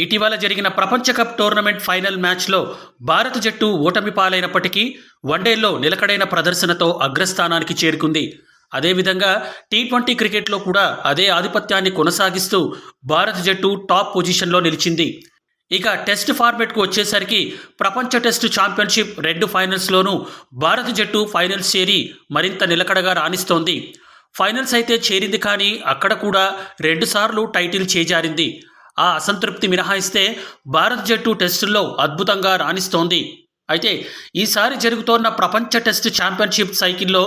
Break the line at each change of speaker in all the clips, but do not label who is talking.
ఇటీవల జరిగిన ప్రపంచ కప్ టోర్నమెంట్ ఫైనల్ మ్యాచ్లో భారత జట్టు ఓటమి పాలైనప్పటికీ వన్డేల్లో నిలకడైన ప్రదర్శనతో అగ్రస్థానానికి చేరుకుంది. అదేవిధంగా టీ20 క్రికెట్లో కూడా అదే ఆధిపత్యాన్ని కొనసాగిస్తూ భారత జట్టు టాప్ పొజిషన్లో నిలిచింది. ఇక టెస్ట్ ఫార్మెట్కు వచ్చేసరికి ప్రపంచ టెస్ట్ ఛాంపియన్షిప్ 2 ఫైనల్స్లోనూ భారత జట్టు ఫైనల్స్ చేరి మరింత నిలకడగా రాణిస్తోంది. ఫైనల్స్ అయితే చేరింది, కానీ అక్కడ కూడా 2 సార్లు టైటిల్ చేజారింది. ఆ అసంతృప్తి మినహాయిస్తే భారత జట్టు టెస్టుల్లో అద్భుతంగా రాణిస్తోంది. అయితే ఈసారి జరుగుతోన్న ప్రపంచ టెస్ట్ ఛాంపియన్షిప్ సైకిల్లో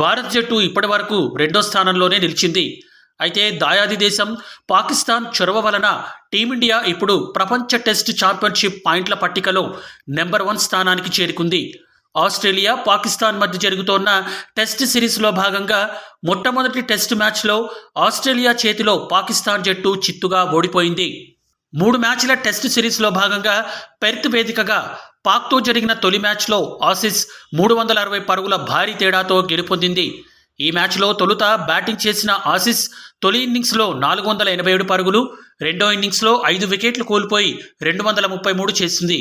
భారత జట్టు ఇప్పటి వరకు 2వ స్థానంలోనే నిలిచింది. అయితే దాయాది దేశం పాకిస్తాన్ చొరవ వలన టీమిండియా ఇప్పుడు ప్రపంచ టెస్ట్ ఛాంపియన్షిప్ పాయింట్ల పట్టికలో నెంబర్ 1 స్థానానికి చేరుకుంది. ఆస్ట్రేలియా, పాకిస్తాన్ మధ్య జరుగుతోన్న టెస్ట్ సిరీస్లో భాగంగా మొట్టమొదటి టెస్ట్ మ్యాచ్లో ఆస్ట్రేలియా చేతిలో పాకిస్తాన్ జట్టు చిత్తుగా ఓడిపోయింది. 3 మ్యాచ్ల టెస్ట్ సిరీస్లో భాగంగా పెర్త్ వేదికగా పాక్తో జరిగిన తొలి మ్యాచ్లో ఆసీస్ 360 పరుగుల భారీ తేడాతో గెలుపొందింది. ఈ మ్యాచ్లో తొలుత బ్యాటింగ్ చేసిన ఆసీస్ తొలి ఇన్నింగ్స్లో 487 పరుగులు, రెండో ఇన్నింగ్స్లో 5 వికెట్లు కోల్పోయి 233 చేసింది.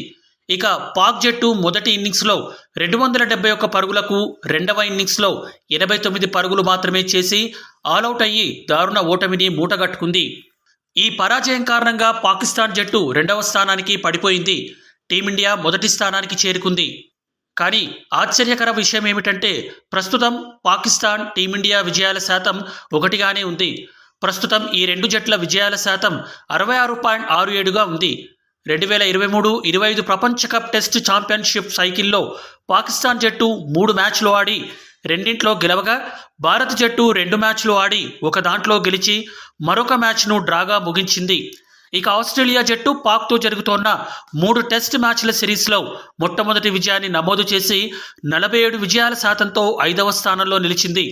ఇక పాక్ జట్టు మొదటి ఇన్నింగ్స్లో 271 పరుగులకు, రెండవ ఇన్నింగ్స్లో 89 పరుగులు మాత్రమే చేసి ఆలౌట్ అయ్యి దారుణ ఓటమిని మూటగట్టుకుంది. ఈ పరాజయం కారణంగా పాకిస్తాన్ జట్టు 2వ స్థానానికి పడిపోయింది. టీమిండియా మొదటి స్థానానికి చేరుకుంది. కానీ ఆశ్చర్యకర విషయం ఏమిటంటే ప్రస్తుతం పాకిస్తాన్, టీమిండియా విజయాల శాతం ఒకటిగానే ఉంది. ప్రస్తుతం ఈ 2 జట్ల విజయాల శాతం 66.67గా ఉంది. 2023-25 ప్రపంచ కప్ టెస్ట్ ఛాంపియన్షిప్ సైకిల్లో పాకిస్తాన్ జట్టు 3 మ్యాచ్లు ఆడి రెండింట్లో గెలవగా, భారత జట్టు 2 మ్యాచ్లు ఆడి ఒక దాంట్లో గెలిచి మరొక మ్యాచ్ను డ్రాగా ముగించింది. ఇక ఆస్ట్రేలియా జట్టు పాక్తో జరుగుతోన్న 3 టెస్ట్ మ్యాచ్ల సిరీస్లో మొట్టమొదటి విజయాన్ని నమోదు చేసి 47 విజయాల శాతంతో 5వ స్థానంలో నిలిచింది.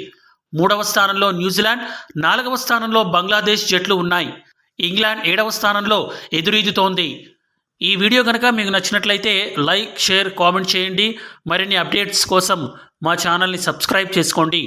3వ స్థానంలో న్యూజిలాండ్, 4వ స్థానంలో బంగ్లాదేశ్ జట్లు ఉన్నాయి. ఇంగ్లాండ్ 7వ స్థానంలో ఎదురీదుతోంది. ఈ వీడియో కనుక మీకు నచ్చినట్లయితే లైక్, షేర్, కామెంట్ చేయండి. మరిన్ని అప్డేట్స్ కోసం మా ఛానల్ని సబ్స్క్రైబ్ చేసుకోండి.